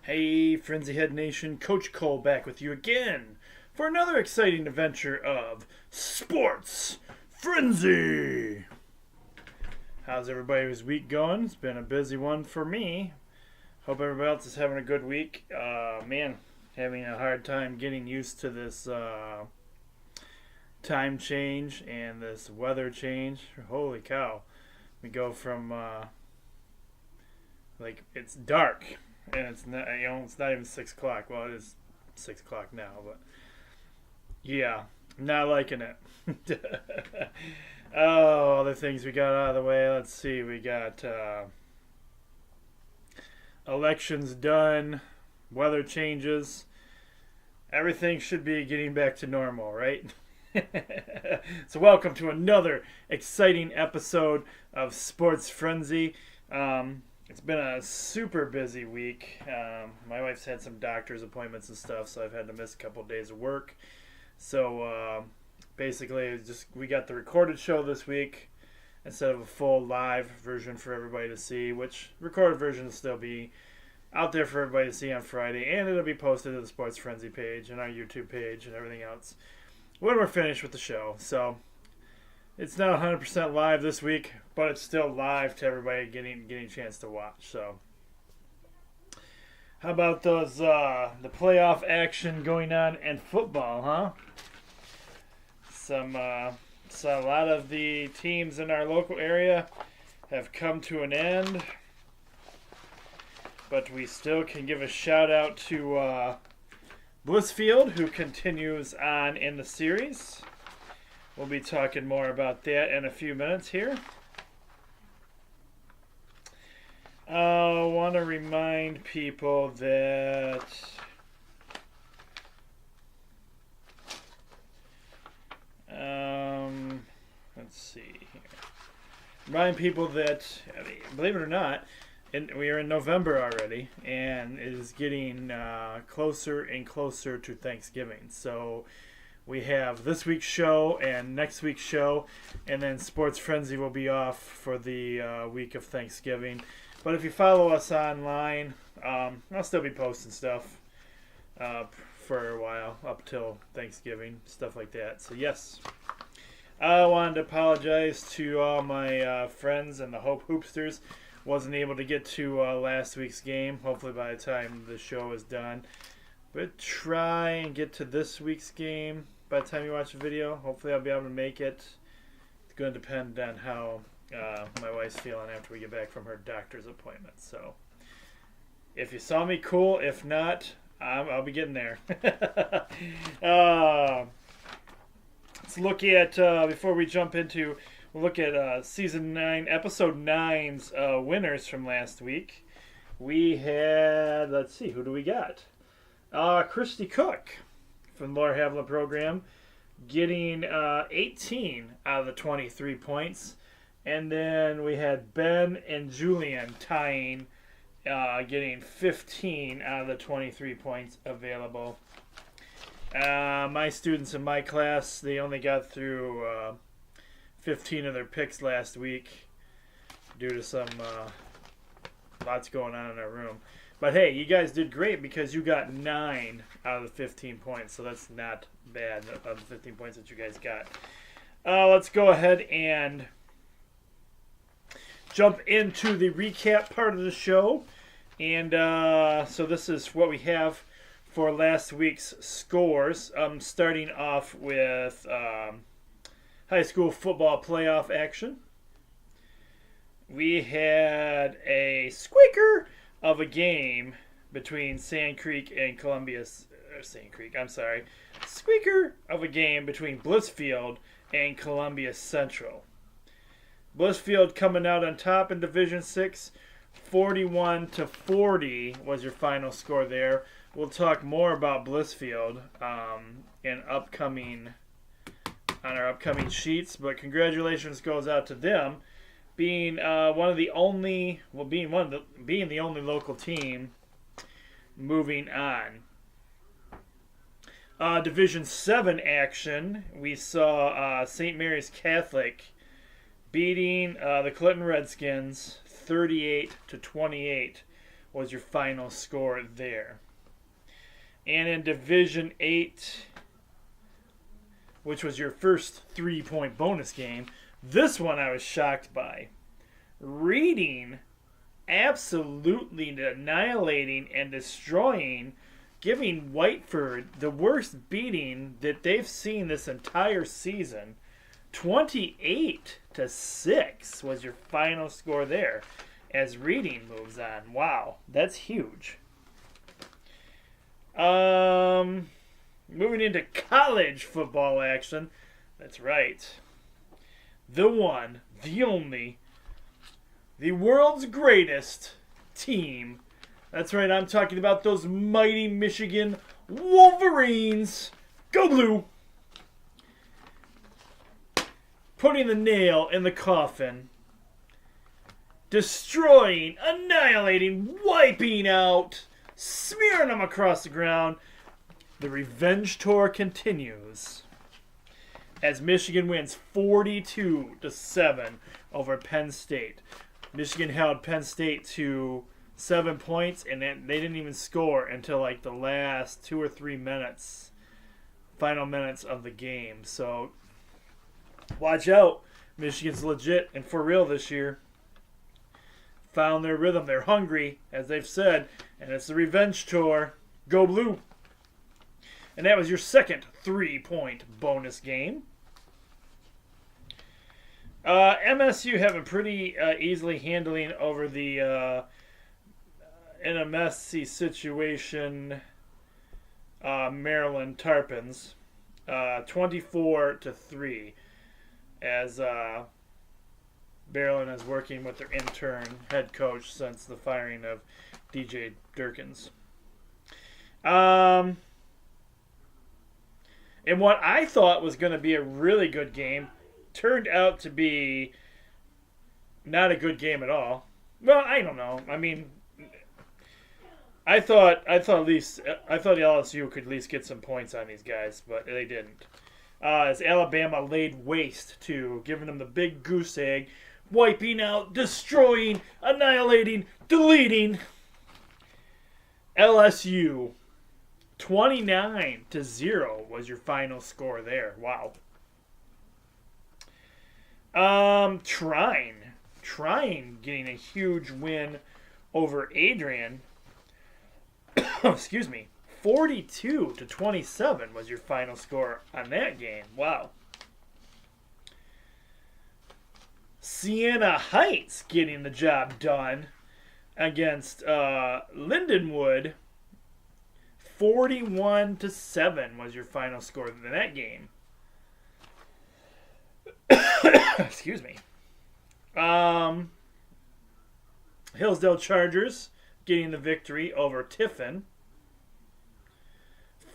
Hey, Frenzy Head Nation, Coach Cole back with you again for another exciting adventure of Sports Frenzy. How's everybody's week going? It's been a busy one for me. Hope everybody else is having a good week. Having a hard time getting used to this time change and this weather change. Holy cow. We go from, it's dark. And it's not even 6 o'clock. Well, it is 6 o'clock now, but yeah, not liking it. Other things we got out of the way. Let's see. We got elections done, weather changes. Everything should be getting back to normal, right? So welcome to another exciting episode of Sports Frenzy. It's been a super busy week. My wife's had some doctor's appointments and stuff, so I've had to miss a couple of days of work. So basically, we got the recorded show this week instead of a full live version for everybody to see, which recorded version will still be out there for everybody to see on Friday, and it'll be posted to the Sports Frenzy page and our YouTube page and everything else when we're finished with the show. So it's not 100% live this week, but it's still live to everybody getting a chance to watch. So, how about those the playoff action going on in football, huh? So a lot of the teams in our local area have come to an end, but we still can give a shout out to Blissfield, who continues on in the series. We'll be talking more about that in a few minutes here. I want to remind people that let's see here. Remind people that, believe it or not, we are in November already, and it is getting closer and closer to Thanksgiving. So we have this week's show and next week's show, and then Sports Frenzy will be off for the week of Thanksgiving. But if you follow us online, I'll still be posting stuff for a while, up till Thanksgiving, stuff like that. So yes, I wanted to apologize to all my friends and the Hope Hoopsters. Wasn't able to get to last week's game. Hopefully by the time the show is done. But try and get to this week's game by the time you watch the video. Hopefully I'll be able to make it. It's going to depend on how my wife's feeling after we get back from her doctor's appointment. So if you saw me, cool. If not, I'll be getting there. Let's look at, before we jump into, we'll look at Season 9, Episode 9's winners from last week. We had, let's see, who do we got? Christy Cook from the Laura Havila program getting 18 out of the 23 points. And then we had Ben and Julian tying, getting 15 out of the 23 points available. My students in my class, they only got through 15 of their picks last week due to some lots going on in our room. But hey, you guys did great because you got 9 out of the 15 points, so that's not bad of the 15 points that you guys got. Let's go ahead and jump into the recap part of the show. And so this is what we have for last week's scores. Starting off with high school football playoff action. We had a squeaker of a game between Sand Creek and squeaker of a game between Blissfield and Columbia Central. Blissfield coming out on top in Division 6, 41-40 was your final score there. We'll talk more about Blissfield in our upcoming sheets, but congratulations goes out to them being the only local team moving on. Division 7 action, we saw St. Mary's Catholic beating the Clinton Redskins 38-28 was your final score there. And in Division 8, which was your first 3-point bonus game, this one I was shocked by. Reading absolutely annihilating and destroying, giving Whiteford the worst beating that they've seen this entire season. 28-6 was your final score there as Reading moves on. Wow, that's huge. Moving into college football action. That's right. The one, the only, the world's greatest team. That's right, I'm talking about those mighty Michigan Wolverines. Go Blue! Putting the nail in the coffin. Destroying, annihilating, wiping out, smearing them across the ground. The revenge tour continues as Michigan wins 42-7 over Penn State. Michigan held Penn State to 7 points, and then they didn't even score until like the last 2 or 3 minutes, final minutes of the game. So watch out. Michigan's legit and for real this year. Found their rhythm. They're hungry, as they've said, and it's the revenge tour. Go Blue. And that was your second 3-point bonus game. MSU having pretty easily handling over the in a messy situation Maryland Tarpons, 24-3, as Maryland is working with their intern head coach since the firing of DJ Durkins. And what I thought was going to be a really good game turned out to be not a good game at all. Well, I don't know. I mean, I thought LSU could at least get some points on these guys, but they didn't. As Alabama laid waste to, giving them the big goose egg, wiping out, destroying, annihilating, deleting. LSU 29-0 was your final score there. Wow. Trying getting a huge win over Adrian. Excuse me. 42-27 was your final score on that game. Wow. Siena Heights getting the job done against Lindenwood. 41-7 was your final score in that game. Excuse me. Hillsdale Chargers getting the victory over Tiffin.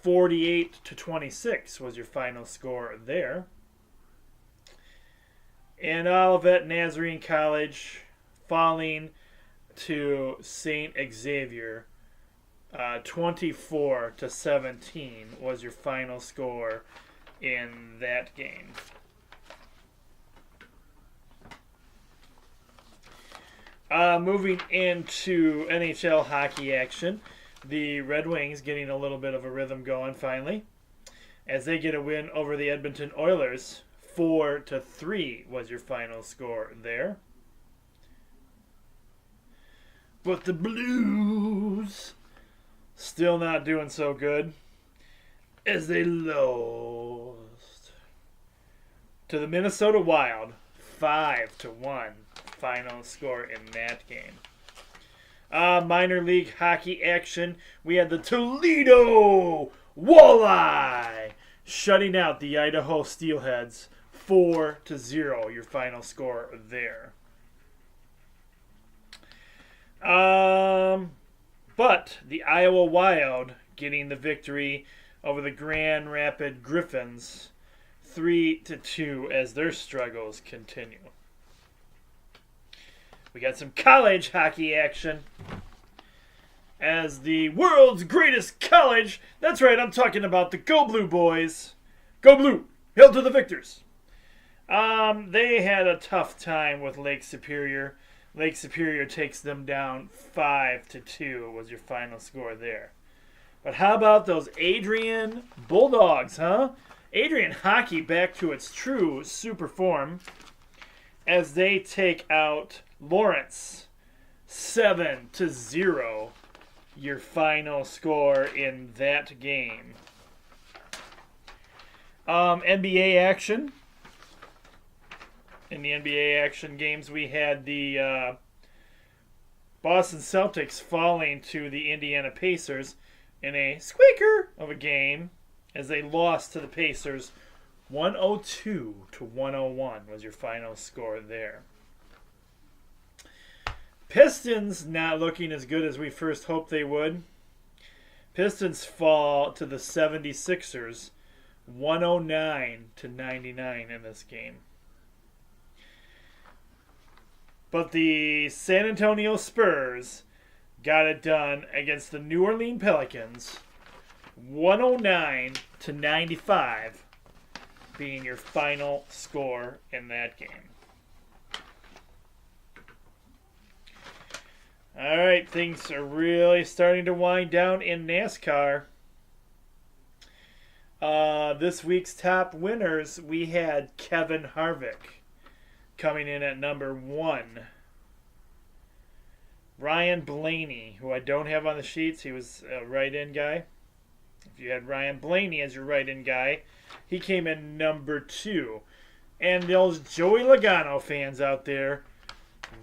48-26 was your final score there. And Olivet Nazarene College falling to St. Xavier. 24-17 was your final score in that game. Moving into NHL hockey action, the Red Wings getting a little bit of a rhythm going finally, as they get a win over the Edmonton Oilers. 4-3 was your final score there. But the Blues still not doing so good, as they lost to the Minnesota Wild. 5-1 final score in that game. Minor league hockey action. We had the Toledo Walleye shutting out the Idaho Steelheads. 4-0 your final score there. But the Iowa Wild getting the victory over the Grand Rapid Griffins. 3-2 as their struggles continue. We got some college hockey action as the world's greatest college. That's right, I'm talking about the Go Blue boys. Go Blue, hail to the victors. They had a tough time with Lake Superior. Lake Superior takes them down 5-2 was your final score there. But how about those Adrian Bulldogs, huh? Adrian hockey back to its true super form as they take out Lawrence 7-0. Your final score in that game. NBA action. In the NBA action games, we had the Boston Celtics falling to the Indiana Pacers in a squeaker of a game as they lost to the Pacers 102-101 was your final score there. Pistons not looking as good as we first hoped they would. Pistons fall to the 76ers 109-99 in this game. But the San Antonio Spurs got it done against the New Orleans Pelicans 109-95 being your final score in that game. All right, things are really starting to wind down in NASCAR. This week's top winners, we had Kevin Harvick coming in at number 1. Ryan Blaney, who I don't have on the sheets, he was a write-in guy. If you had Ryan Blaney as your write-in guy, he came in number 2. And those Joey Logano fans out there,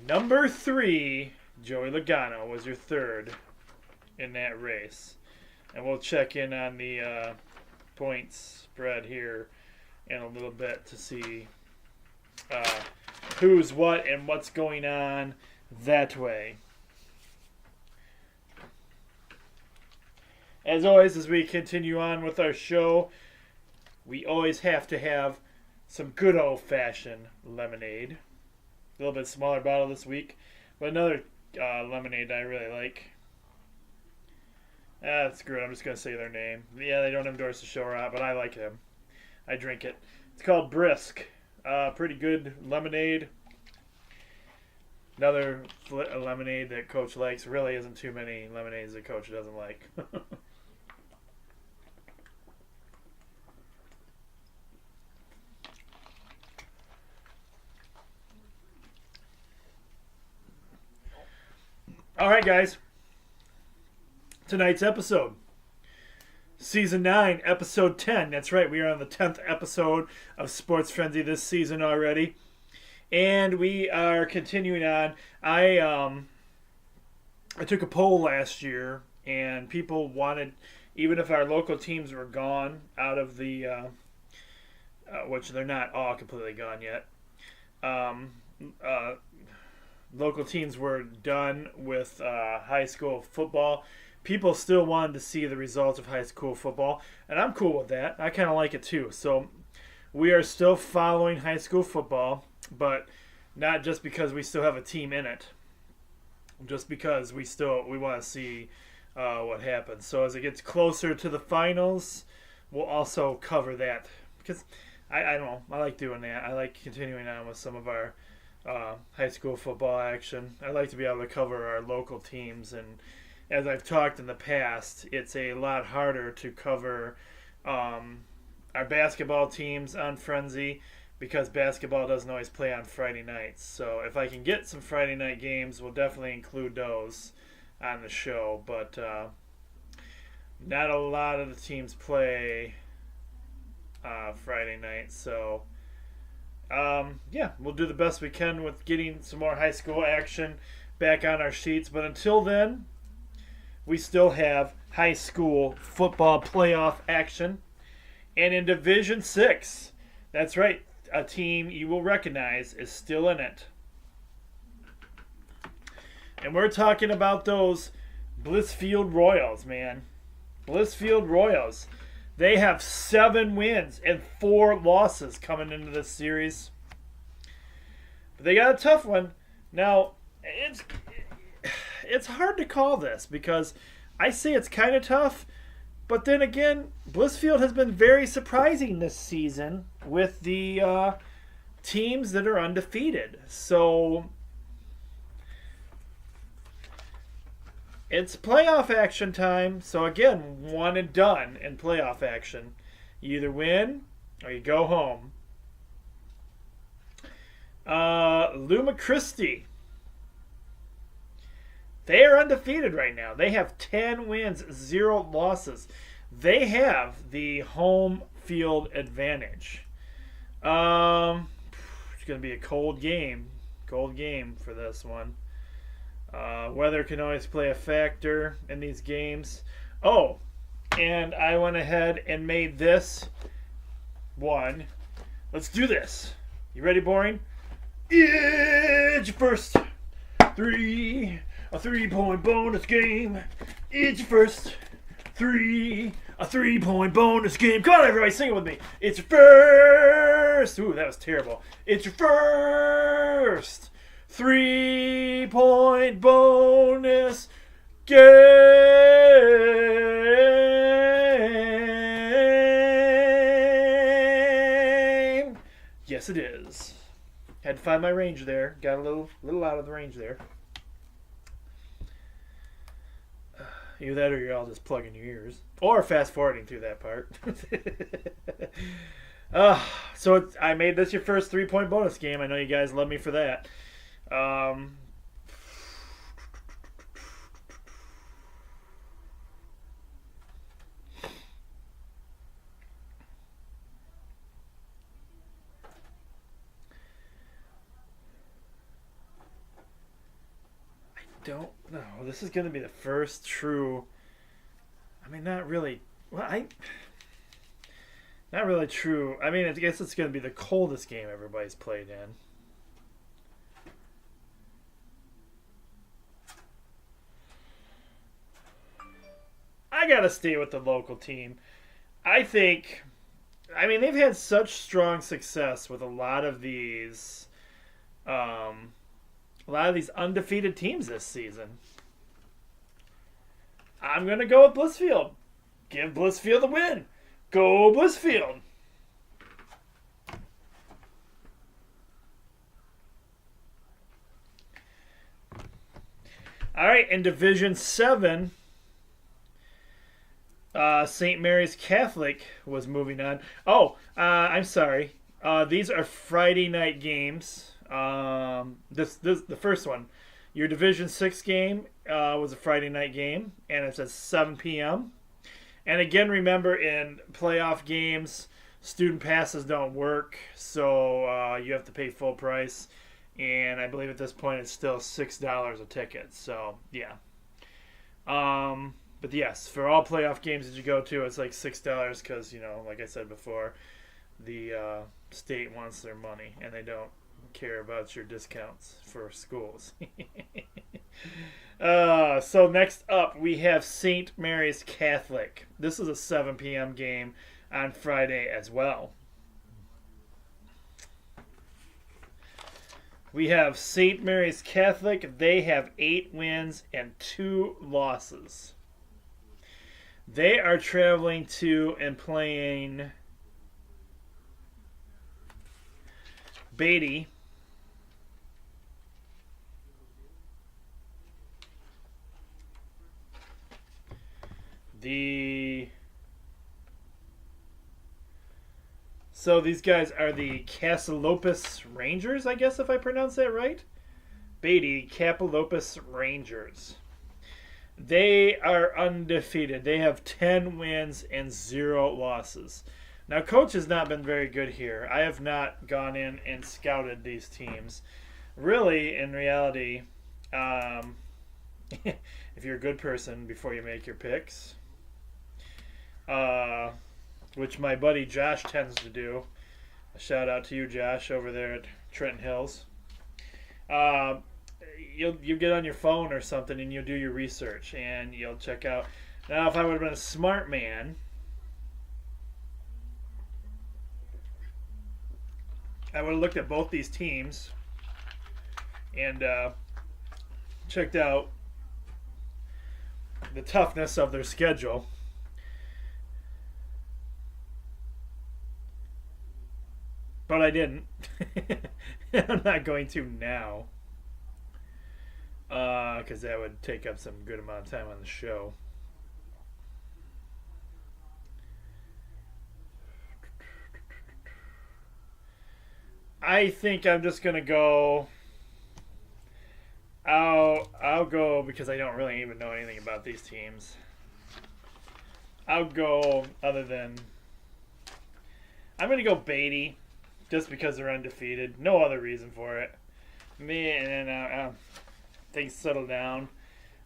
number 3, Joey Logano was your third in that race. And we'll check in on the points spread here in a little bit to see who's what and what's going on that way. As always, as we continue on with our show, we always have to have some good old-fashioned lemonade. A little bit smaller bottle this week, but another lemonade I really like. Screw it, I'm just going to say their name. Yeah, they don't endorse the show or not, but I like them. I drink it. It's called Brisk. Pretty good lemonade. Another lemonade that Coach likes. Really isn't too many lemonades that Coach doesn't like. All right, guys. Tonight's episode. Season 9, Episode 10. That's right, we are on the 10th episode of Sports Frenzy this season already. And we are continuing on. I took a poll last year, and people wanted, even if our local teams were gone out of the, which they're not all completely gone yet, local teams were done with high school football. People still wanted to see the results of high school football, and I'm cool with that. I kind of like it too. So we are still following high school football, but not just because we still have a team in it, just because we want to see what happens. So as it gets closer to the finals, we'll also cover that, because I don't know, I like doing that. I like continuing on with some of our high school football action. I like to be able to cover our local teams, and as I've talked in the past, it's a lot harder to cover our basketball teams on Frenzy because basketball doesn't always play on Friday nights. So if I can get some Friday night games, we'll definitely include those on the show. But not a lot of the teams play Friday night. So yeah, we'll do the best we can with getting some more high school action back on our sheets. But until then, we still have high school football playoff action. And in Division 6, that's right, a team you will recognize is still in it. And we're talking about those Blissfield Royals, man. Blissfield Royals. They have 7 wins and 4 losses coming into this series. But they got a tough one. Now, it's hard to call this because I say it's kind of tough, but then again, Blissfield has been very surprising this season with the teams that are undefeated. So It's playoff action time. So again, one and done in playoff action. You either win or you go home. Luma Christie. They are undefeated right now. They have 10 wins, 0 losses. They have the home field advantage. It's going to be a cold game. Cold game for this one. Weather can always play a factor in these games. Oh, and I went ahead and made this one. Let's do this. You ready, Boring? It's your first a 3-point bonus game. It's your first a 3-point bonus game. Come on, everybody, sing it with me. It's your first. Ooh, that was terrible. It's your first 3-point bonus game. Yes, it is. Had to find my range there. Got a little out of the range there. Either that or you're all just plugging your ears. Or fast forwarding through that part. So I made this your first 3-point bonus game. I know you guys love me for that. Don't know. This is going to be the first true. I mean, not really. Well, not really true. I mean, I guess it's going to be the coldest game everybody's played in. I got to stay with the local team. I think. I mean, they've had such strong success with a lot of these. A lot of these undefeated teams this season. I'm going to go with Blissfield. Give Blissfield a win. Go Blissfield. All right, in Division 7, St. Mary's Catholic was moving on. Oh, I'm sorry. These are Friday night games. This the first one. Your Division 6 game was a Friday night game, and it's at 7 p.m. And again, remember, in playoff games, student passes don't work, so you have to pay full price. And I believe at this point it's still $6 a ticket. So yeah. But yes, for all playoff games that you go to, it's like $6 because, like I said before, the state wants their money and they don't care about your discounts for schools. So next up we have St. Mary's Catholic. This is a 7 p.m. game on Friday as well. We have St. Mary's Catholic. They have 8 wins and 2 losses. They are traveling to and playing Beatty. So these guys are the Casalopus Rangers, I guess, if I pronounce that right. Beatty, Capilopus Rangers. They are undefeated. They have 10 wins and 0 losses. Now, Coach has not been very good here. I have not gone in and scouted these teams. Really, in reality, if you're a good person before you make your picks, which my buddy Josh tends to do. A shout out to you, Josh, over there at Trenton Hills. You get on your phone or something and you'll do your research and you'll check out. Now, if I would have been a smart man, I would have looked at both these teams and checked out the toughness of their schedule. But I didn't. I'm not going to now. because that would take up some good amount of time on the show. I think I'm just gonna go. I'll go because I don't really even know anything about these teams. I'll go other than I'm gonna go Beatty, just because they're undefeated. No other reason for it. Me and then things settle down.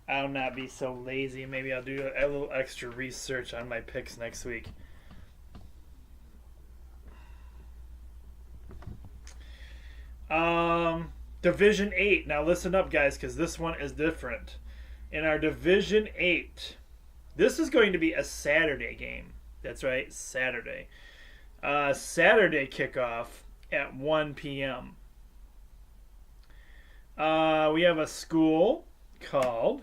I'll not be so lazy. Maybe I'll do a little extra research on my picks next week. Division 8. Now listen up, guys, because this one is different. In our Division 8, this is going to be a Saturday game. That's right, Saturday. Saturday kickoff at 1 p.m. We have a school called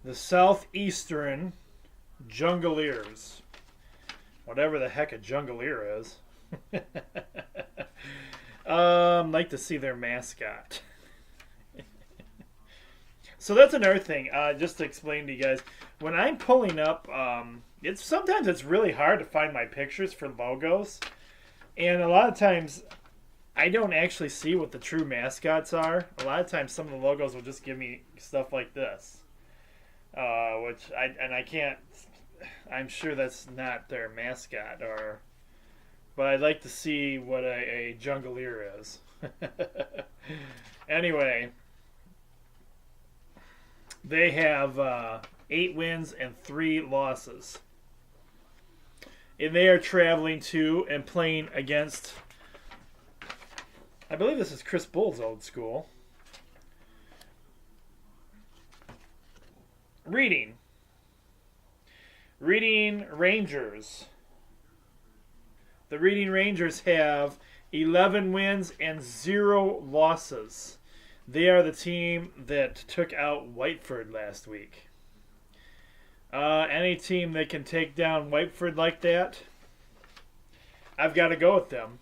the Southeastern Jungleers. Whatever the heck a Jungleer is. Like to see their mascot. So that's another thing. Just to explain to you guys, when I'm pulling up, sometimes it's really hard to find my pictures for logos, and a lot of times I don't actually see what the true mascots are. A lot of times, some of the logos will just give me stuff like this, which I can't. I'm sure that's not their mascot, but I'd like to see what a Jungleer is. Anyway, they have 8 wins and 3 losses. And they are traveling to and playing against, I believe this is Chris Bull's old school. Reading Rangers. The Reading Rangers have 11 wins and 0 losses. They are the team that took out Whiteford last week. Any team that can take down Whiteford like that, I've got to go with them.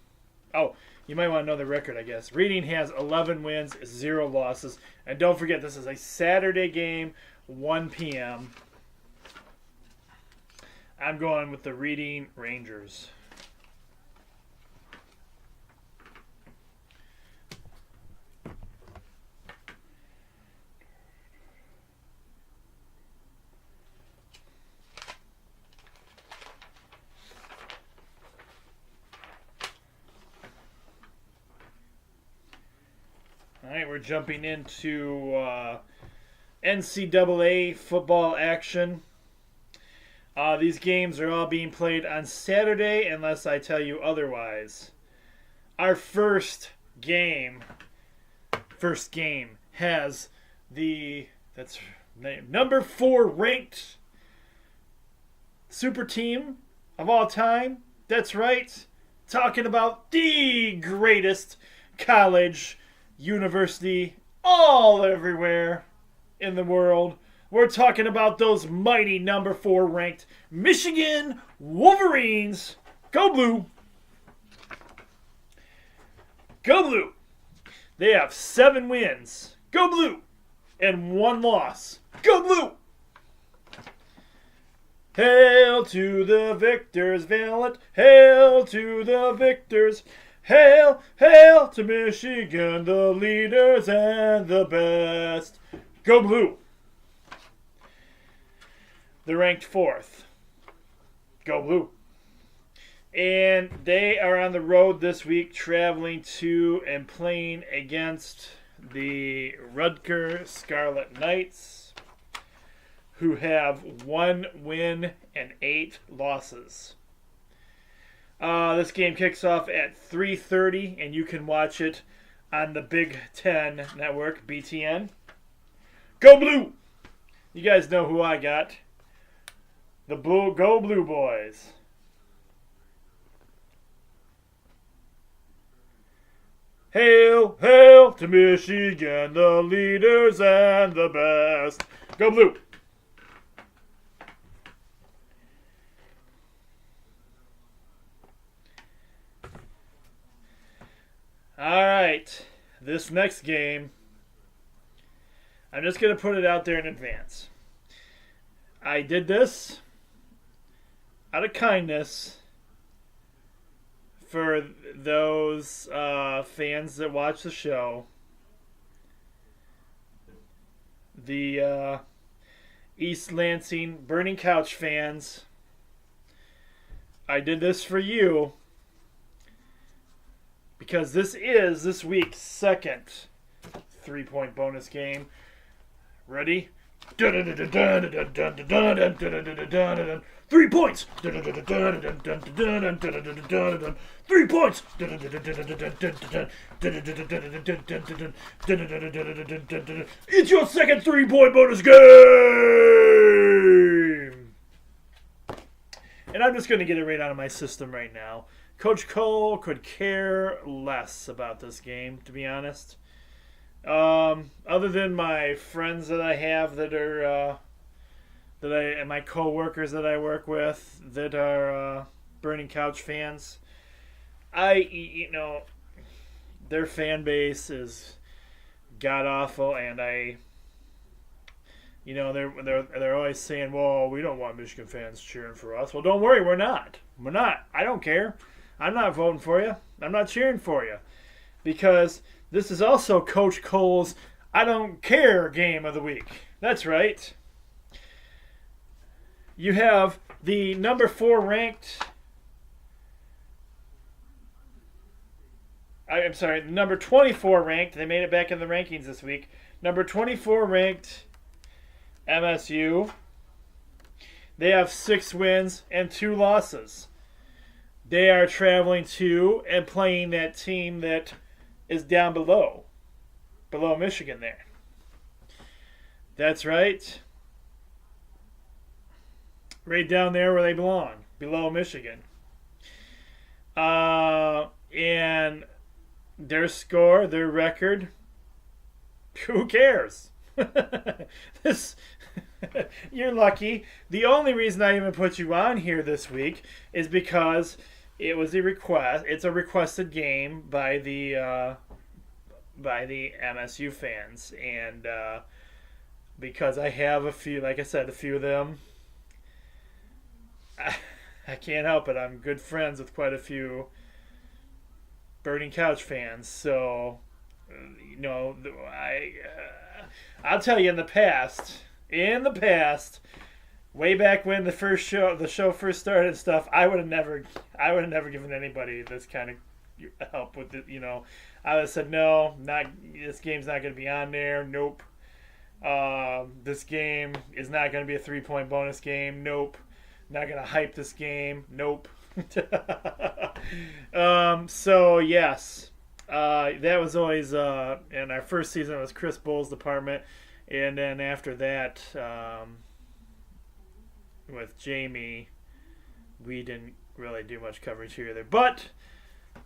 Oh, you might want to know the record, I guess. Reading has 11 wins, 0 losses. And don't forget, this is a Saturday game, 1 p.m. I'm going with the Reading Rangers. All right, we're jumping into NCAA football action. These games are all being played on Saturday unless I tell you otherwise. Our first game has that's number 4 ranked super team of all time. That's right. Talking about the greatest college university everywhere in the world. We're talking about those mighty number 4 ranked Michigan Wolverines. Go Blue. Go Blue. They have 7 wins. Go Blue. And 1 loss. Go Blue. Hail to the victors, valiant. Hail to the victors. Hail, hail to Michigan, the leaders and the best. Go Blue. They're ranked 4th. Go Blue. And they are on the road this week, traveling to and playing against the Rutgers Scarlet Knights, who have 1 win and 8 losses. This game kicks off at 3:30, and you can watch it on the Big Ten Network, BTN. Go Blue! You guys know who I got. The Go Blue Boys. Hail, hail to Michigan, the leaders and the best. Go Blue! right. This next game, I'm just going to put it out there in advance. I did this out of kindness for those fans that watch the show. The East Lansing Burning Couch fans. I did this for you because this is this week's second 3-point bonus game. Ready? 3 points! 3 points! It's your second 3-point bonus game! And I'm just going to get it right out of my system right now. Coach Cole could care less about this game, to be honest. Other than my friends that I have that are, and my co-workers that I work with that are Burning Couch fans, their fan base is god awful, and they're always saying, "Well, we don't want Michigan fans cheering for us." Well, don't worry, we're not. We're not. I don't care. I'm not voting for you. I'm not cheering for you, because this is also Coach Cole's I don't care game of the week. That's right. You have the number 4 ranked. I'm sorry, number 24 ranked. They made it back in the rankings this week. Number 24 ranked MSU. They have 6 wins and 2 losses. They are traveling to and playing that team that is down below Michigan there. That's right. Right down there where they belong, below Michigan. And their score, their record, who cares? You're lucky. The only reason I even put you on here this week is because it was a request. It's a requested game by the MSU fans, and because I have a few, like I said, a few of them. I can't help it. I'm good friends with quite a few Burning Couch fans, so I'll tell you, in the past, way back when the show first started and stuff, I would have never given anybody this kind of help with it. I would have said, no, this game's not going to be on there. Nope. This game is not going to be a 3-point bonus game. Nope. Not going to hype this game. Nope. So yes, that was always in our first season. It was Chris Bull's department, and then after that, with Jamie, we didn't really do much coverage here either. But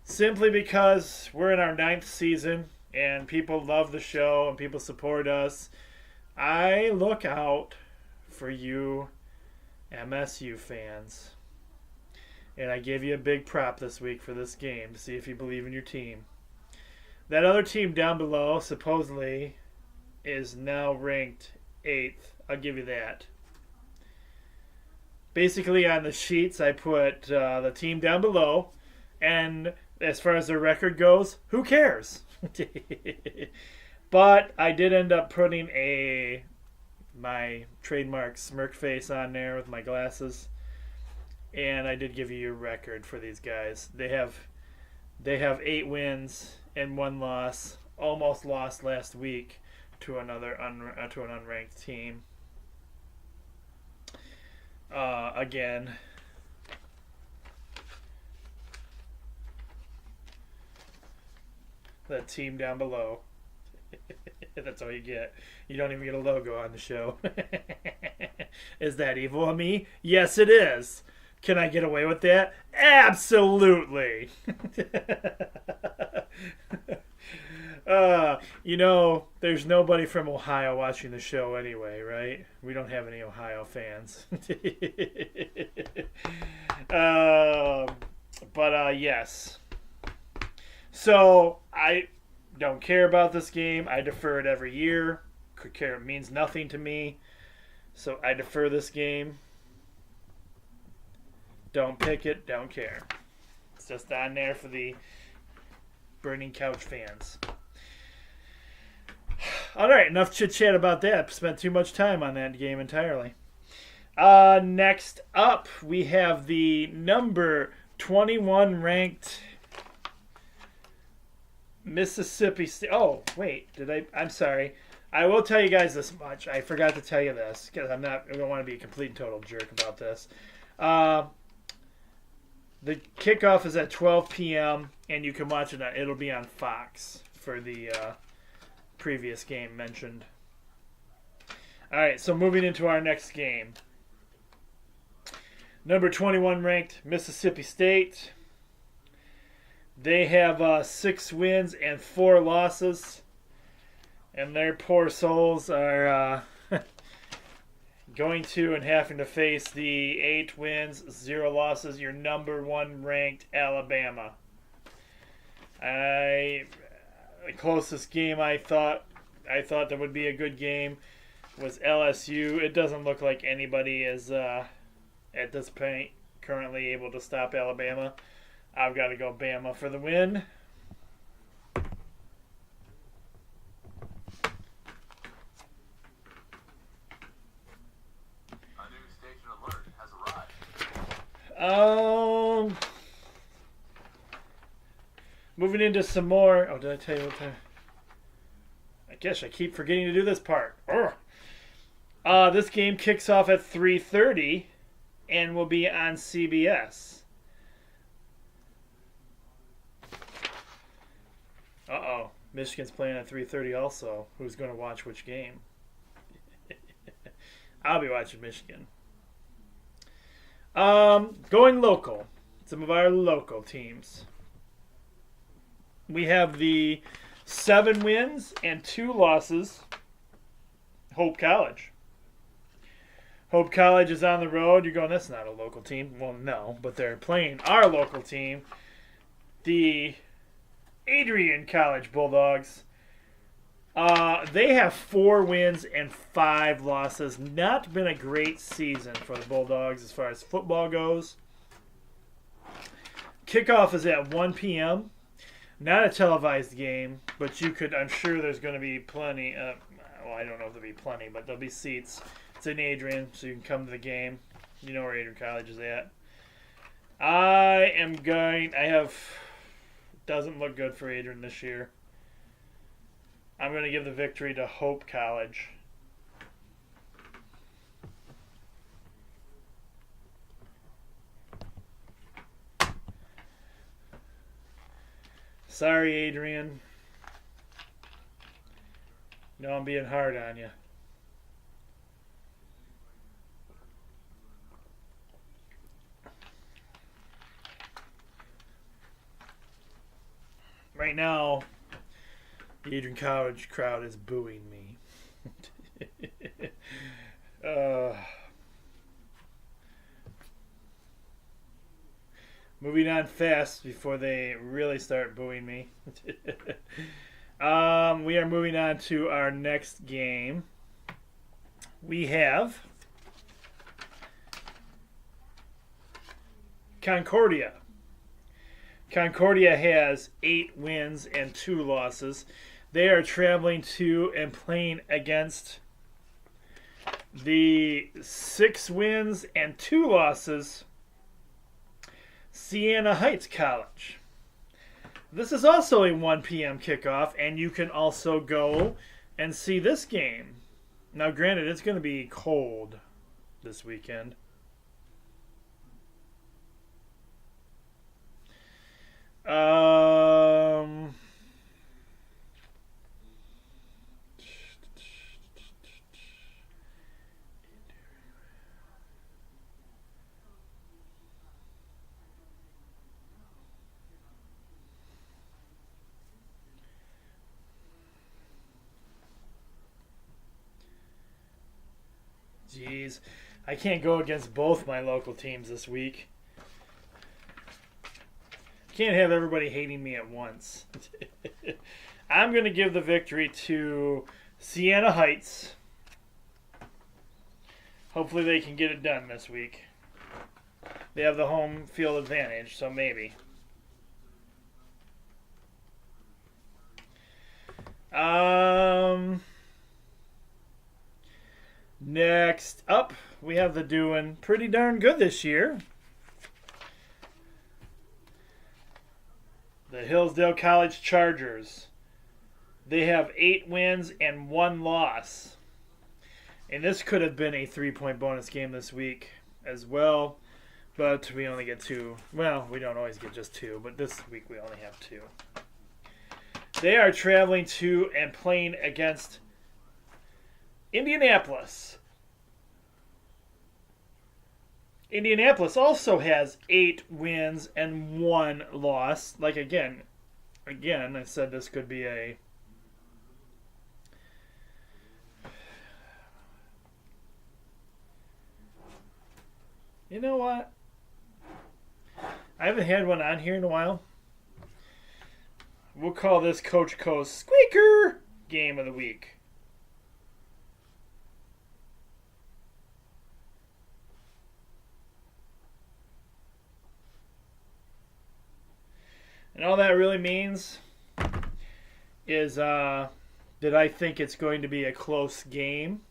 simply because we're in our 9th season and people love the show and people support us, I look out for you MSU fans. And I gave you a big prop this week for this game to see if you believe in your team. That other team down below supposedly is now ranked 8th. I'll give you that. Basically on the sheets I put the team down below, and as far as their record goes, who cares? But I did end up putting my trademark smirk face on there with my glasses. And I did give you your record for these guys. They have 8 wins and 1 loss. Almost lost last week to an unranked team. Again, that team down below. That's all you get. You don't even get a logo on the show. Is that evil of me? Yes, it is. Can I get away with that? Absolutely. There's nobody from Ohio watching the show anyway, right? We don't have any Ohio fans. But yes. So Don't care about this game. I defer it every year. Could care. It means nothing to me. So I defer this game. Don't pick it. Don't care. It's just on there for the Burning Couch fans. All right, enough chit chat about that. Spent too much time on that game entirely. Next up, we have the number 21 ranked Mississippi State. Oh, wait, I'm sorry. I will tell you guys this much. I forgot to tell you this because I don't want to be a complete and total jerk about this. The kickoff is at 12 p.m. and you can watch it. It'll be on Fox for the previous game mentioned. All right, so moving into our next game. Number 21 ranked Mississippi State. They have 6 wins and 4 losses. And their poor souls are going to and having to face the 8 wins, 0 losses, your number 1 ranked Alabama. The closest game I thought that would be a good game was LSU. It doesn't look like anybody is at this point currently able to stop Alabama. I've got to go Bama for the win. A new station alert has arrived. Moving into some more. Oh, did I tell you what time? I guess I keep forgetting to do this part. This game kicks off at 3:30 and will be on CBS. Uh-oh. Michigan's playing at 3:30 also. Who's going to watch which game? I'll be watching Michigan. Going local. Some of our local teams. We have the 7 wins and 2 losses. Hope College. Hope College is on the road. You're going, that's not a local team. Well, no, but they're playing our local team, the Adrian College Bulldogs. They have 4 wins and 5 losses. Not been a great season for the Bulldogs as far as football goes. Kickoff is at 1 p.m. Not a televised game, but I'm sure there's going to be plenty. Well, I don't know if there'll be plenty, but there'll be seats. It's in Adrian, so you can come to the game. You know where Adrian College is at. Doesn't look good for Adrian this year. I'm going to give the victory to Hope College. Sorry, Adrian. No, I'm being hard on you. Right now, the Adrian College crowd is booing me. Moving on fast before they really start booing me. We are moving on to our next game. We have Concordia. Concordia has 8 wins and 2 losses. They are traveling to and playing against the 6 wins and 2 losses Siena Heights College. This is also a 1 p.m. kickoff, and you can also go and see this game. Now, granted, it's going to be cold this weekend. Jeez, I can't go against both my local teams this week. Can't have everybody hating me at once. I'm going to give the victory to Siena Heights. Hopefully they can get it done this week. They have the home field advantage, so maybe. Next up, we have the doing pretty darn good this year. The Hillsdale College Chargers. They have 8 wins and 1 loss. And this could have been a 3-point bonus game this week as well. But we only get 2. Well, we don't always get just 2, but this week we only have 2. They are traveling to and playing against Indianapolis. Indianapolis also has 8 wins and 1 loss. Like, again, I said this could be a... You know what? I haven't had one on here in a while. We'll call this Coach Co's Squeaker Game of the Week. And all that really means is that I think it's going to be a close game.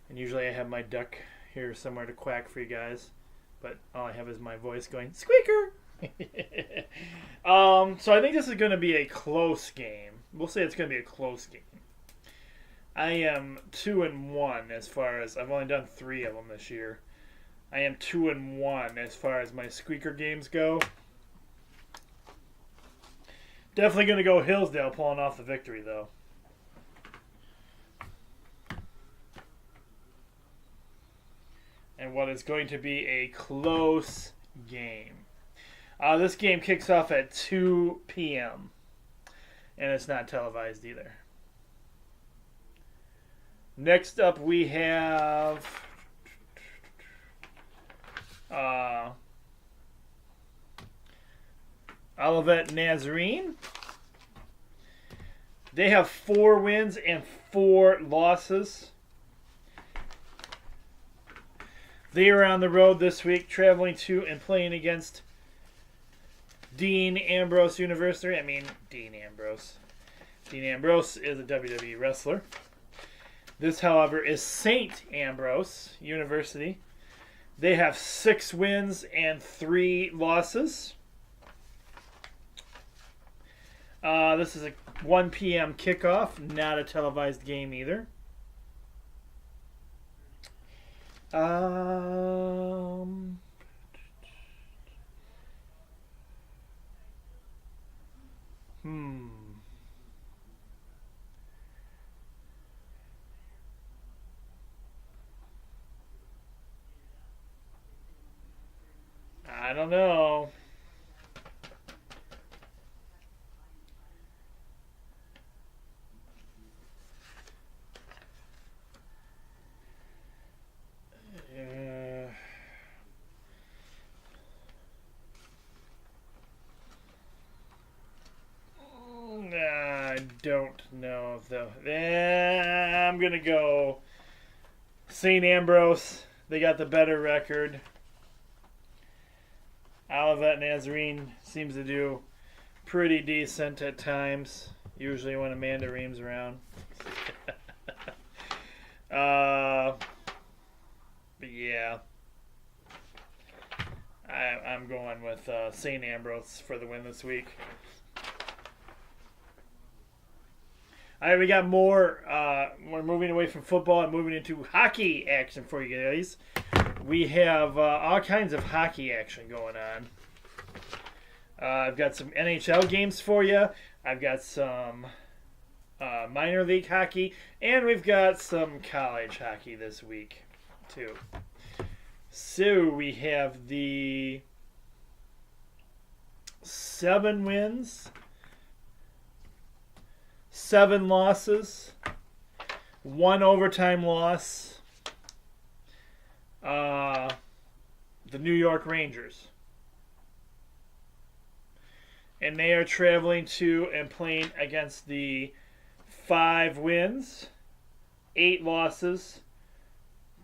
And usually I have my duck here somewhere to quack for you guys. But all I have is my voice going, Squeaker! So I think this is going to be a close game. We'll say it's going to be a close game. I am 2-1 as far as... I've only done 3 of them this year. I am 2-1 as far as my Squeaker games go. Definitely going to go Hillsdale pulling off the victory, though. And what is going to be a close game. This game kicks off at 2 p.m. And it's not televised either. Next up we have... Olivet Nazarene. They have 4 wins and 4 losses. They are on the road this week, traveling to and playing against Dean Ambrose University. Dean Ambrose. Dean Ambrose is a WWE wrestler. This, however, is St. Ambrose University. They have 6 wins and 3 losses. This is a 1 p.m. kickoff, not a televised game either. I don't know. I don't know though. I'm gonna go St. Ambrose. They got the better record. Olivet Nazarene seems to do pretty decent at times. Usually when Amanda Ream's around. But yeah. I'm going with St. Ambrose for the win this week. All right, we got more. We're moving away from football and moving into hockey action for you guys. We have all kinds of hockey action going on. I've got some NHL games for you. I've got some minor league hockey. And we've got some college hockey this week, too. So we have the 7 wins, 7 losses, 1 overtime loss. The New York Rangers. and they are traveling to and playing against the 5 wins, 8 losses,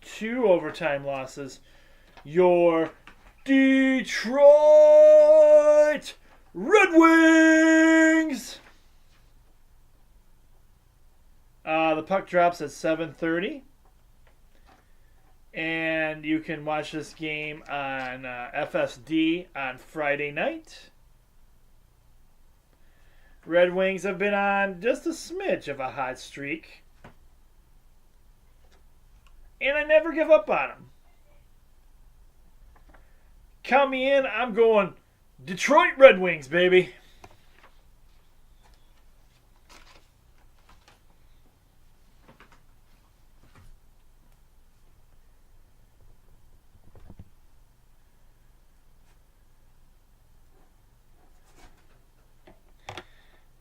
2 overtime losses, your Detroit Red Wings. The puck drops at 7:30, and you can watch this game on FSD on Friday night. Red Wings have been on just a smidge of a hot streak, and I never give up on them. Count me in. I'm going Detroit Red Wings, baby.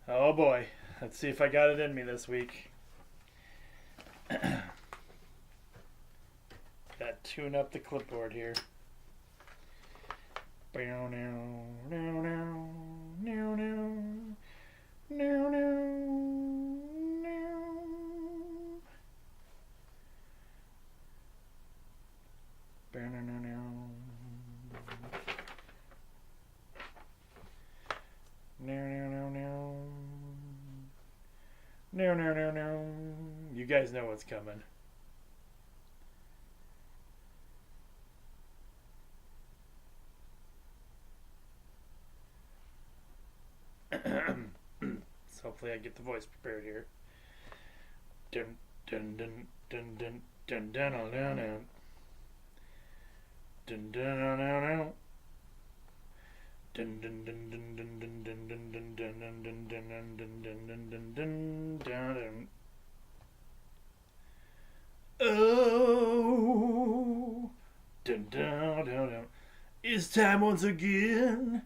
Oh boy. Let's see if I got it in me this week. Got to tune up the clipboard here. No. You guys know what's coming. So hopefully I get the voice prepared here. Dun dun dun dun dun dun dun dun dun dun dun dun dun. Dun dun dun dun dun dun dun dun dun dun dun dun dun dun dun dun dun. Oh, dun dun dun dun. It's time once again,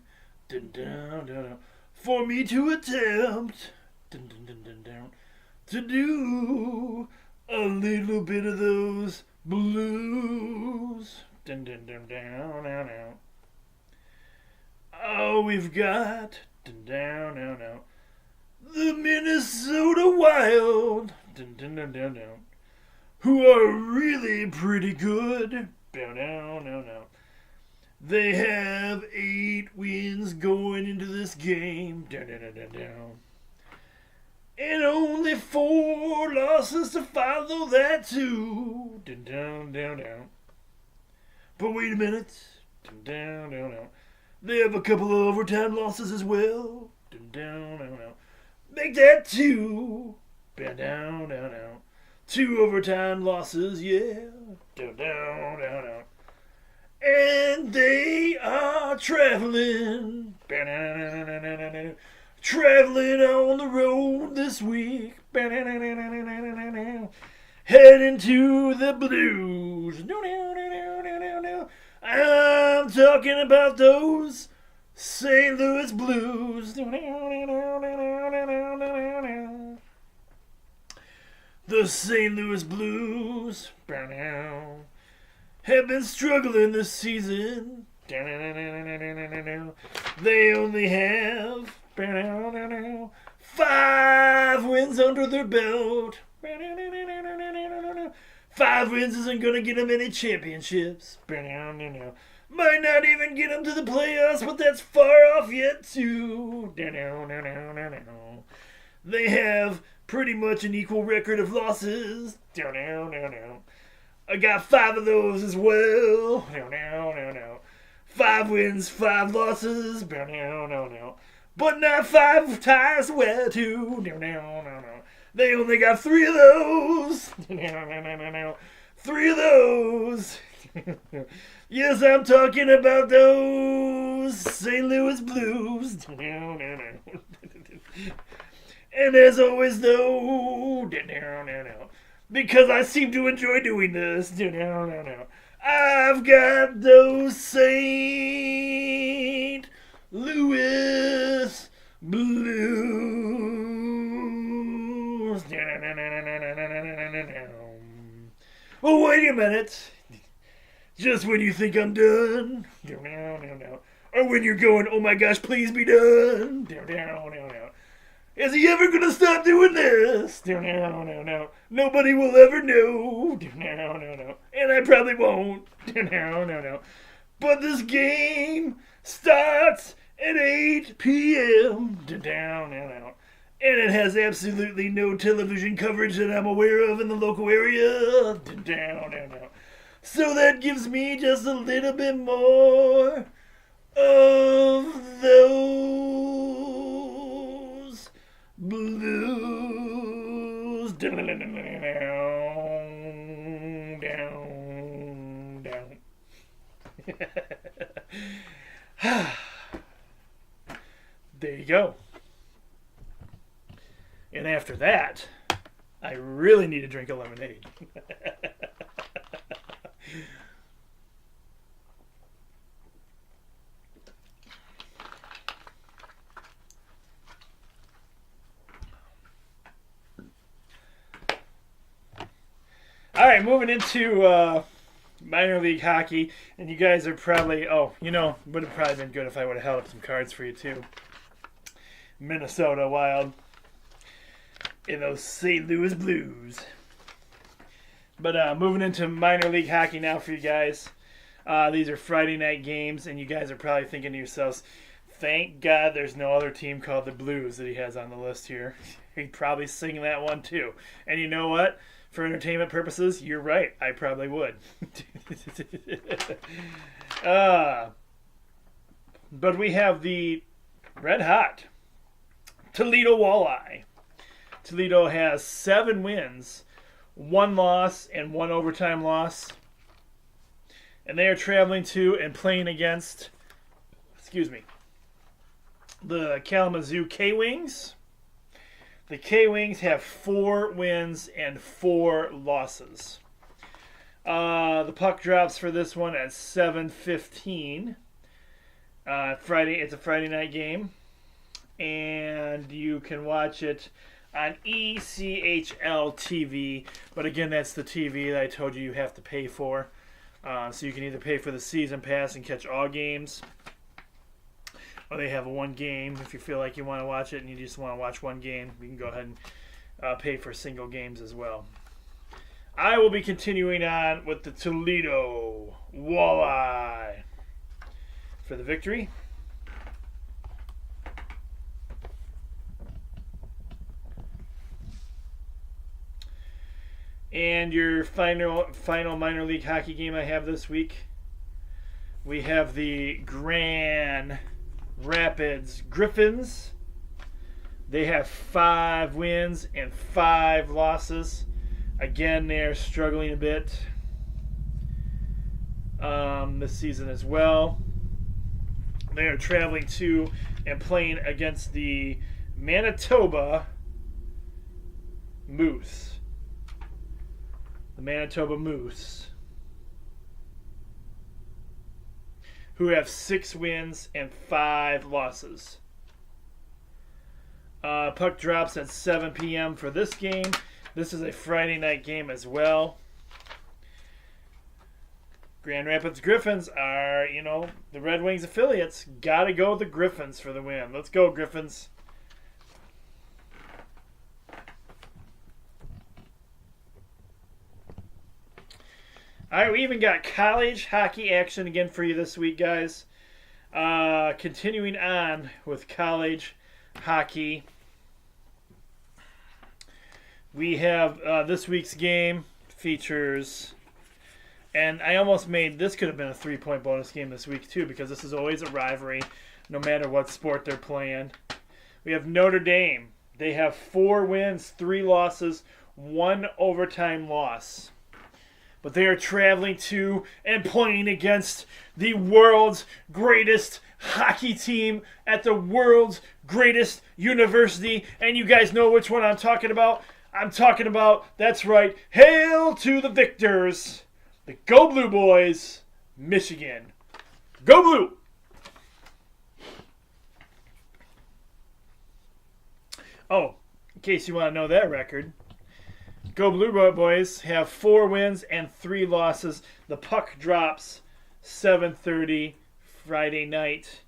dun dun dun dun, for me to attempt, dun dun dun dun dun, to do a little bit of those blues, dun dun dun dun dun dun. Oh, we've got down, the Minnesota Wild, who are really pretty good. They have 8 wins going into this game, and only 4 losses to follow that too. But wait a minute, they have a couple of overtime losses as well. Make that 2. 2 overtime losses, yeah. And they are traveling. Traveling on the road this week. Heading to the Blues. I'm talking about those St. Louis Blues. The St. Louis Blues have been struggling this season. They only have 5 wins under their belt. 5 wins isn't going to get them any championships. Might not even get them to the playoffs, but that's far off yet too. They have pretty much an equal record of losses. I got 5 of those as well. 5 wins, 5 losses. But not 5 ties well too. They only got 3 of those. 3 of those. Yes, I'm talking about those St. Louis Blues. And as always, though, because I seem to enjoy doing this, I've got those St. Louis Blues. Well, wait a minute. Just when you think I'm done, or when you're going, oh my gosh, please be done. Down, down, down, down. Is he ever gonna stop doing this? Down, down, down, down. Nobody will ever know. Down, down, down, down. And I probably won't. Down, down, down, down. But this game starts at 8 p.m. Down, down, down, down. And it has absolutely no television coverage that I'm aware of in the local area. Down, down, down, down. So that gives me just a little bit more of those blues. Down, down, down, down. There you go. And after that, I really need to drink a lemonade. All right, moving into minor league hockey, and you guys are probably, would have probably been good if I would have held up some cards for you too. Minnesota Wild in those St. Louis Blues. But moving into minor league hockey now for you guys. These are Friday night games, and you guys are probably thinking to yourselves, thank God there's no other team called the Blues that he has on the list here. He'd probably sing that one too. And you know what? For entertainment purposes, you're right. I probably would. But we have the red hot Toledo Walleye. Toledo has 7 wins, 1 loss, and 1 overtime loss. And they are traveling to and playing against, the Kalamazoo K-Wings. The K-Wings have 4 wins and 4 losses. The puck drops for this one at 7:15. Friday. It's a Friday night game. And you can watch it on ECHL TV. But again, that's the TV that I told you have to pay for. So you can either pay for the season pass and catch all games, or they have one game. If you feel like you want to watch it and you just want to watch one game, you can go ahead and pay for single games as well. I will be continuing on with the Toledo Walleye for the victory. And your final minor league hockey game I have this week, we have the Grand Rapids Griffins. They have 5 wins and 5 losses. Again, they're struggling a bit this season as well. They are traveling to and playing against the Manitoba Moose. The Manitoba Moose, who have 6 wins and 5 losses. Puck drops at 7 p.m. for this game. This is a Friday night game as well. Grand Rapids Griffins are, the Red Wings affiliates. Gotta go with the Griffins for the win. Let's go, Griffins. All right, we even got college hockey action again for you this week, guys. Continuing on with college hockey, we have this week's game features, and I almost made this could have been a 3-point bonus game this week too, because this is always a rivalry, no matter what sport they're playing. We have Notre Dame. They have 4 wins, 3 losses, 1 overtime loss. But they are traveling to and playing against the world's greatest hockey team at the world's greatest university. And you guys know which one I'm talking about. I'm talking about, that's right, hail to the victors. The Go Blue Boys, Michigan. Go Blue! Oh, in case you want to know that record, Go Blue Boys have 4 wins and 3 losses. The puck drops 7:30 Friday night.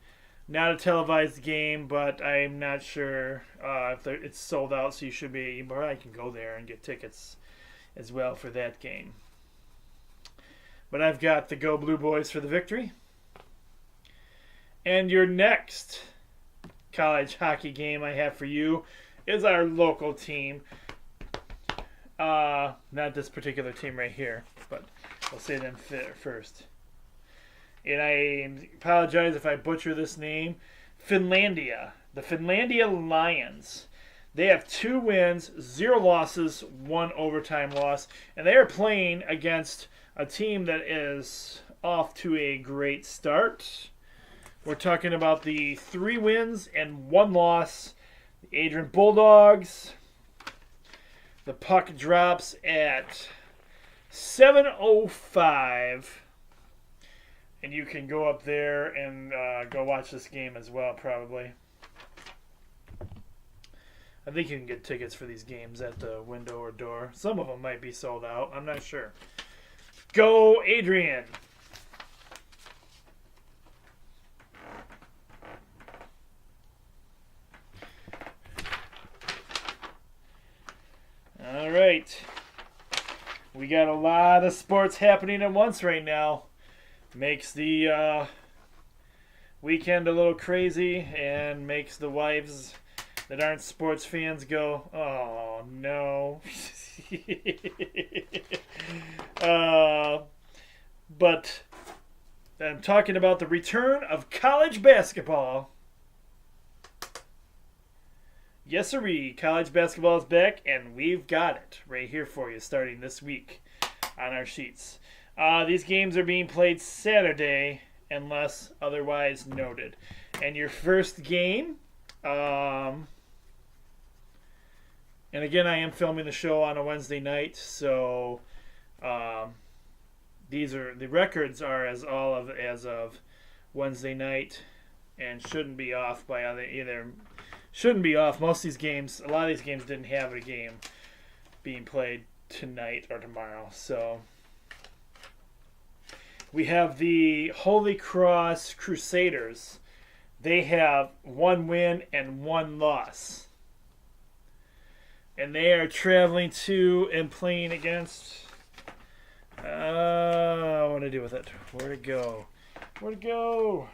Not a televised game, but I'm not sure if it's sold out. So you probably can go there and get tickets as well for that game. But I've got the Go Blue Boys for the victory. And your next college hockey game I have for you is our local team. Not this particular team right here, but I'll say them first. And I apologize if I butcher this name. Finlandia. The Finlandia Lions. They have 2 wins, 0 losses, 1 overtime loss. And they are playing against a team that is off to a great start. We're talking about the 3 wins and 1 loss. The Adrian Bulldogs. The puck drops at 7:05. And you can go up there and go watch this game as well, probably. I think you can get tickets for these games at the window or door. Some of them might be sold out. I'm not sure. Go, Adrian! All right. We got a lot of sports happening at once right now. Makes the weekend a little crazy and makes the wives that aren't sports fans go, oh, no. But I'm talking about the return of college basketball. Yes, sirree. College basketball is back, and we've got it right here for you starting this week on our sheets. These games are being played Saturday, unless otherwise noted. And your first game, and again, I am filming the show on a Wednesday night, so the records are as of Wednesday night, and shouldn't be off by either. Shouldn't be off. Most of these games, a lot of these games didn't have a game being played tonight or tomorrow. So we have the Holy Cross Crusaders. They have 1 win and 1 loss. And they are traveling to and playing against... what do I do with it? Where to go? Where to go?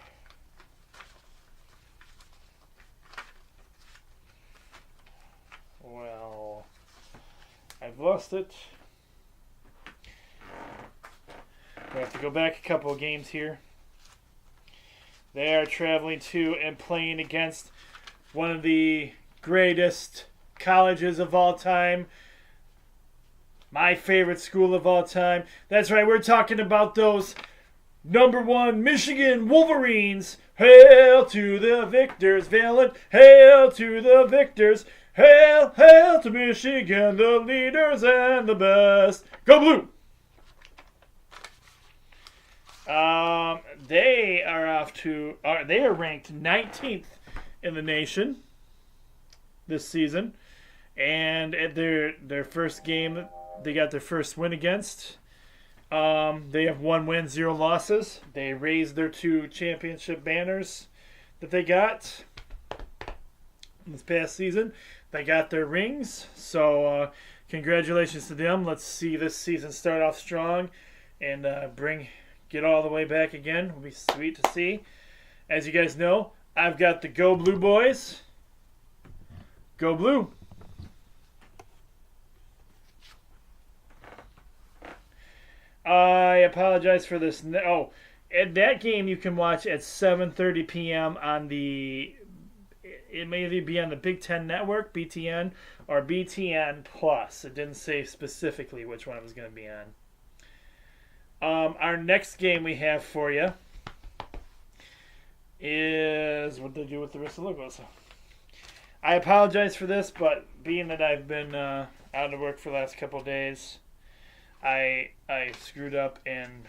Well, I've lost it. We have to go back a couple of games here. They are traveling to and playing against one of the greatest colleges of all time. My favorite school of all time. That's right, we're talking about those #1 Michigan Wolverines. Hail to the victors, Valiant. Hail to the victors. Hail, hail to Michigan, the leaders and the best. Go Blue! They are ranked 19th in the nation this season, and at their first game, they got their first win against. They have 1 win, 0 losses. They raised their 2 championship banners that they got this past season. They got their rings, so congratulations to them. Let's see this season start off strong and get all the way back again. It'll be sweet to see. As you guys know, I've got the Go Blue Boys. Go Blue. I apologize for this. Oh, at that game you can watch at 7:30 p.m. on the... It may either be on the Big Ten Network, BTN, or BTN Plus. It didn't say specifically which one it was going to be on. Our next game we have for you is... What did I do with the rest of the logos? I apologize for this, but being that I've been out of work for the last couple of days, I screwed up and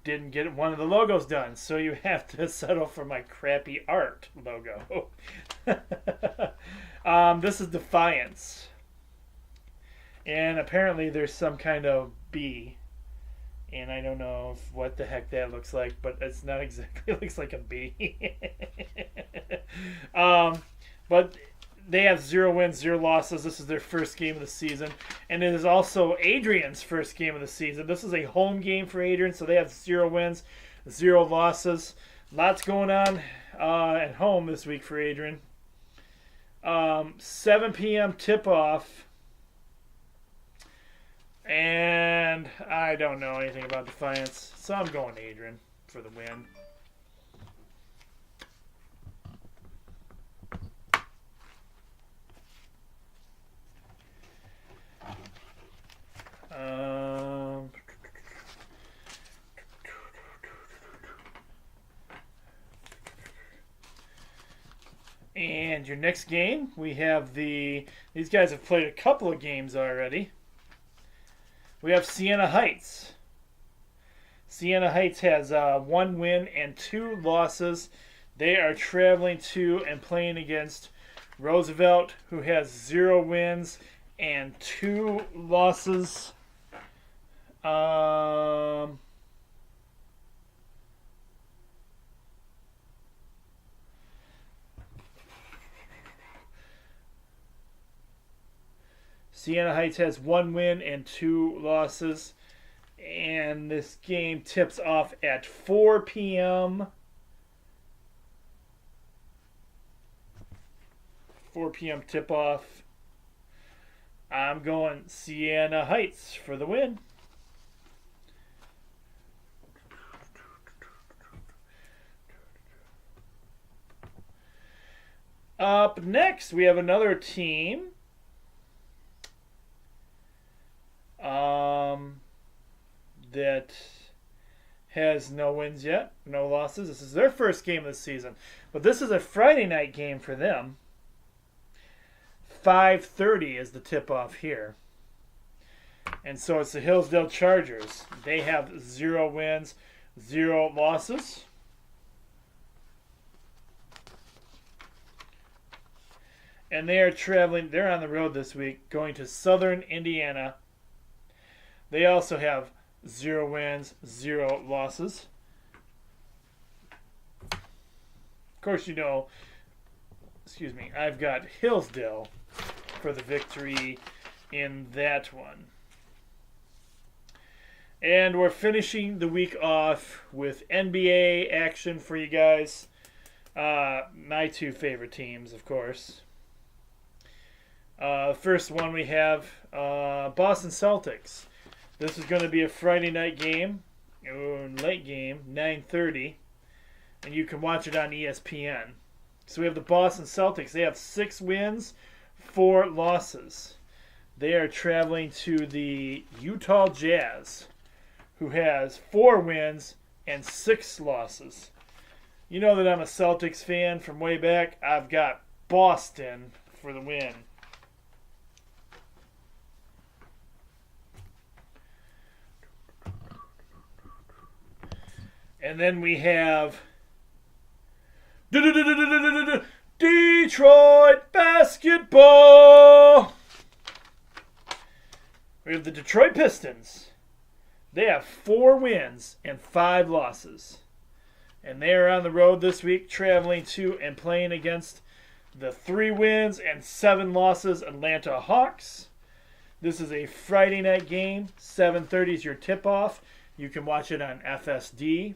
didn't get one of the logos done, so you have to settle for my crappy art logo. This is Defiance, and apparently there's some kind of bee And I don't know what the heck that looks like, but it's not exactly. It looks like a B. But they have 0 wins, 0 losses. This is their first game of the season. And it is also Adrian's first game of the season. This is a home game for Adrian, so they have 0 wins, 0 losses. Lots going on at home this week for Adrian. 7 p.m. tip-off. And I don't know anything about Defiance, so I'm going Adrian for the win. And your next game, we have these guys have played a couple of games already. We have Siena Heights. Siena Heights has 1 win and 2 losses. They are traveling to and playing against Roosevelt, who has 0 wins and 2 losses. Siena Heights has 1 win and 2 losses. And this game tips off at 4 p.m. 4 p.m. tip-off. I'm going Siena Heights for the win. Up next, we have another team. That has no wins yet, no losses. This is their first game of the season. But this is a Friday night game for them. 5:30 is the tip-off here. And so it's the Hillsdale Chargers. They have 0 wins, 0 losses. And they are traveling, they're on the road this week, going to Southern Indiana. They also have 0 wins, 0 losses. Of course, you know, I've got Hillsdale for the victory in that one. And we're finishing the week off with NBA action for you guys. My 2 favorite teams, of course. First one we have Boston Celtics. This is going to be a Friday night game, late game, 9:30, and you can watch it on ESPN. So we have the Boston Celtics. They have 6 wins, 4 losses. They are traveling to the Utah Jazz, who has 4 wins and 6 losses. You know that I'm a Celtics fan from way back. I've got Boston for the win. And then we have Detroit basketball. We have the Detroit Pistons. They have 4 wins and 5 losses. And they are on the road this week, traveling to and playing against the 3 wins and 7 losses Atlanta Hawks. This is a Friday night game. 7:30 is your tip-off. You can watch it on FSD.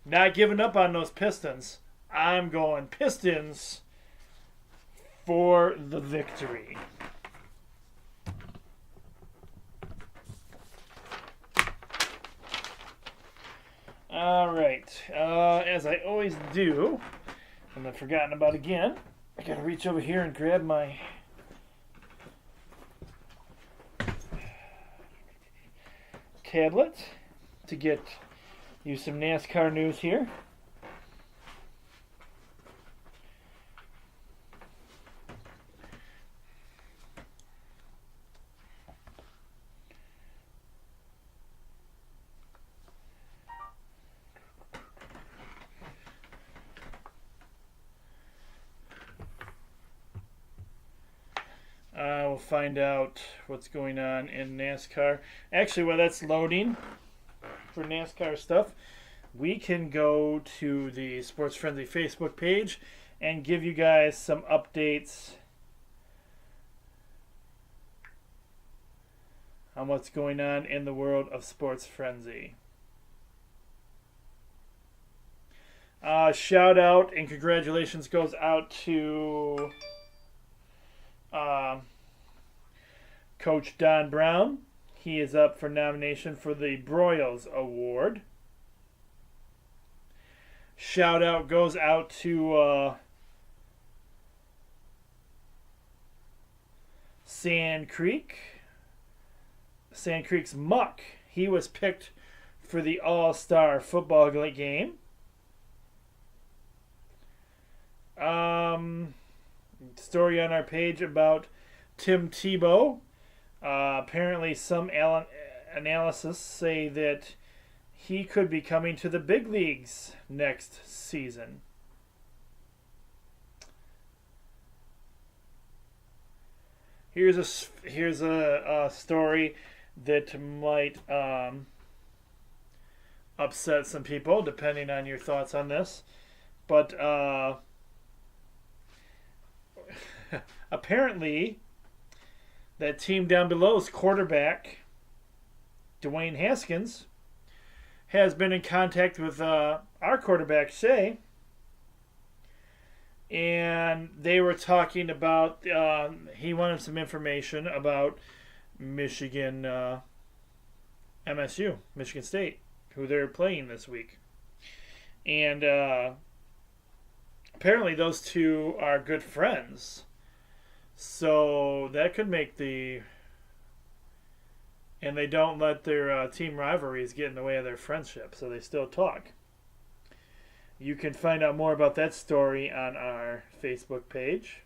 Not giving up on those Pistons. I'm going Pistons for the victory. All right. As I always do, and I've forgotten about again, I gotta reach over here and grab my tablet to get you some NASCAR news here. We'll go find out what's going on in NASCAR. Actually, while that's loading for NASCAR stuff, we can go to the Sports Frenzy Facebook page and give you guys some updates on what's going on in the world of Sports Frenzy. Shout out and congratulations goes out to Coach Don Brown. He is up for nomination for the Broyles Award. Shout out goes out to Sand Creek's Muck. He was picked for the All-Star football game. Story on our page about Tim Tebow. Apparently some analysis say that he could be coming to the big leagues next season. Here's a story that might upset some people, depending on your thoughts on this. But apparently, that team down below's quarterback, Dwayne Haskins, has been in contact with our quarterback, Shea. And they were talking about, he wanted some information about Michigan, MSU, Michigan State, who they're playing this week. And apparently those two are good friends. So that could make the... And they don't let their team rivalries get in the way of their friendship, so they still talk. You can find out more about that story on our Facebook page.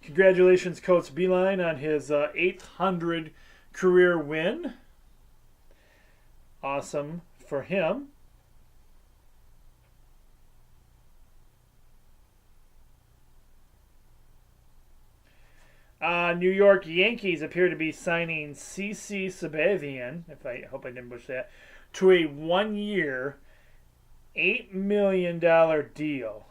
Congratulations, Coach Beeline, on his 800 career win. Awesome for him. New York Yankees appear to be signing CC Sabathia, I hope I didn't butcher that, to a 1-year, $8 million deal.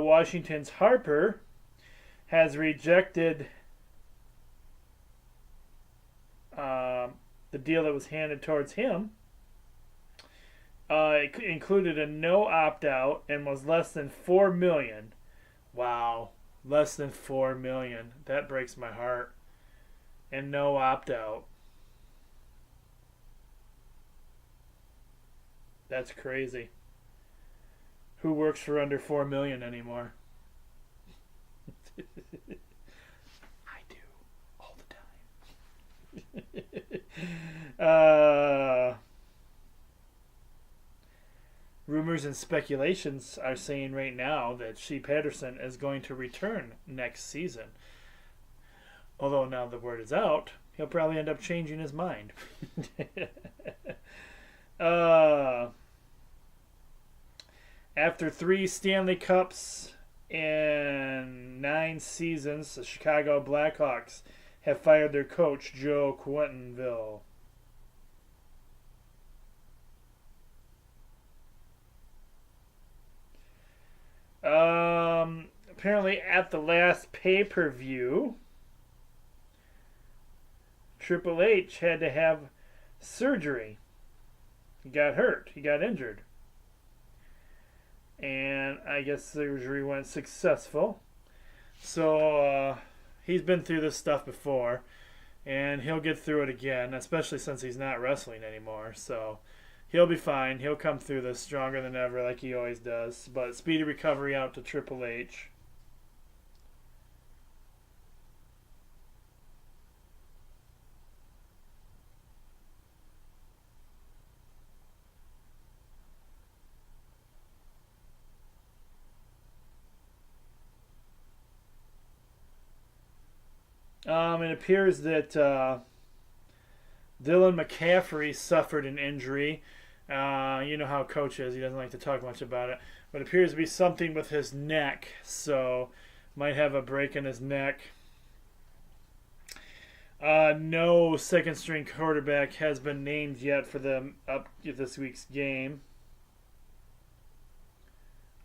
Washington's Harper has rejected the deal that was handed towards him. It included a no opt-out and was less than $4 million. Wow, less than $4 million. That breaks my heart. And no opt-out. That's crazy. Who works for under $4 million anymore? I do all the time. Rumors and speculations are saying right now that Shea Patterson is going to return next season. Although now the word is out, he'll probably end up changing his mind. After 3 Stanley Cups and 9 seasons, the Chicago Blackhawks have fired their coach, Joe Quenneville. Apparently at the last pay-per-view, Triple H had to have surgery. He got hurt. He got injured. And I guess surgery went successful. So he's been through this stuff before, and he'll get through it again, especially since he's not wrestling anymore. So he'll be fine. He'll come through this stronger than ever like he always does. But speedy recovery out to Triple H. It appears that Dylan McCaffrey suffered an injury. You know how coach is. He doesn't like to talk much about it. But it appears to be something with his neck. So might have a break in his neck. No second string quarterback has been named yet for the this week's game.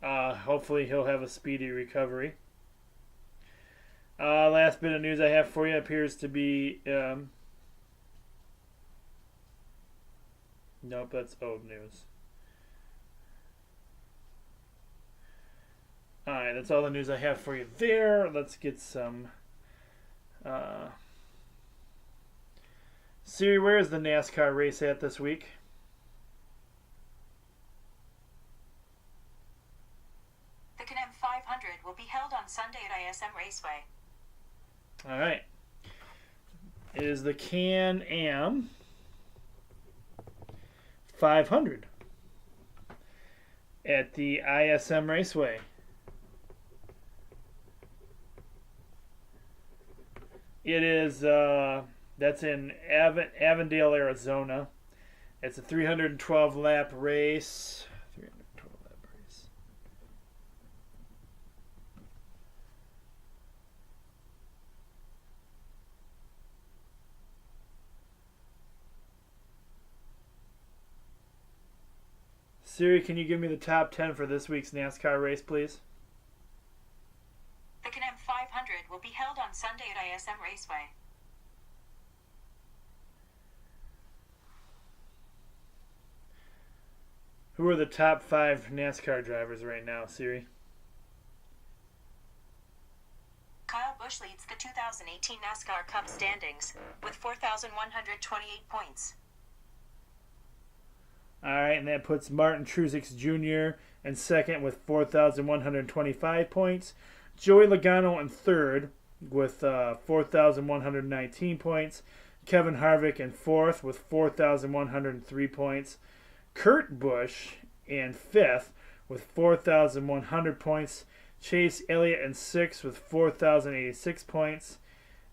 Hopefully he'll have a speedy recovery. Last bit of news I have for you appears to be nope, that's old news. Alright, that's all the news I have for you there. Let's get some Siri, where is the NASCAR race at this week? The Can-Am 500 will be held on Sunday at ISM Raceway. All right. It is the Can-Am 500 at the ISM Raceway. It is that's in Avondale, Arizona. It's a 312 lap race. 312 lap race. Siri, can you give me the top 10 for this week's NASCAR race, please? The Can-Am 500 will be held on Sunday at ISM Raceway. Who are the top 5 NASCAR drivers right now, Siri? Kyle Busch leads the 2018 NASCAR Cup standings with 4,128 points. All right, and that puts Martin Truex Jr. in second with 4,125 points. Joey Logano in third with 4,119 points. Kevin Harvick in fourth with 4,103 points. Kurt Busch in fifth with 4,100 points. Chase Elliott in sixth with 4,086 points.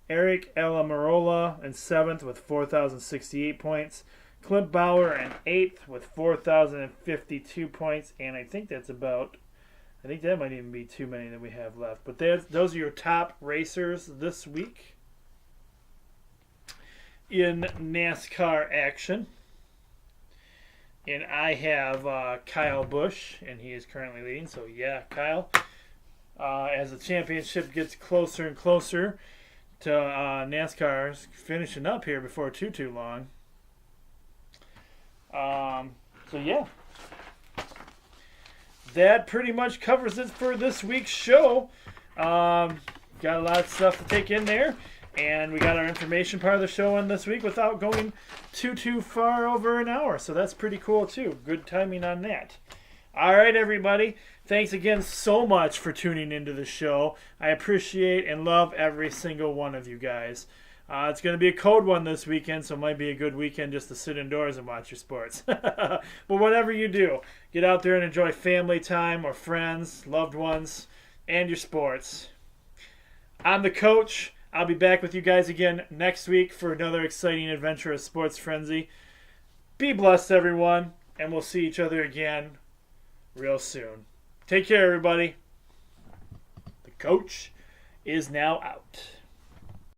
Eric Almirola in seventh with 4,068 points. Clint Bauer in eighth with 4,052 points. And I think that might even be too many that we have left. But those are your top racers this week in NASCAR action. And I have Kyle Busch, and he is currently leading. So, yeah, Kyle. As the championship gets closer and closer to NASCAR's finishing up here before too long. So, yeah. That pretty much covers it for this week's show. Got a lot of stuff to take in there. And we got our information part of the show in this week without going too far over an hour. So that's pretty cool, too. Good timing on that. All right, everybody. Thanks again so much for tuning into the show. I appreciate and love every single one of you guys. It's going to be a cold one this weekend, so it might be a good weekend just to sit indoors and watch your sports. But whatever you do, get out there and enjoy family time or friends, loved ones, and your sports. I'm the coach. I'll be back with you guys again next week for another exciting adventure of Sports Frenzy. Be blessed, everyone, and we'll see each other again real soon. Take care, everybody. The coach is now out.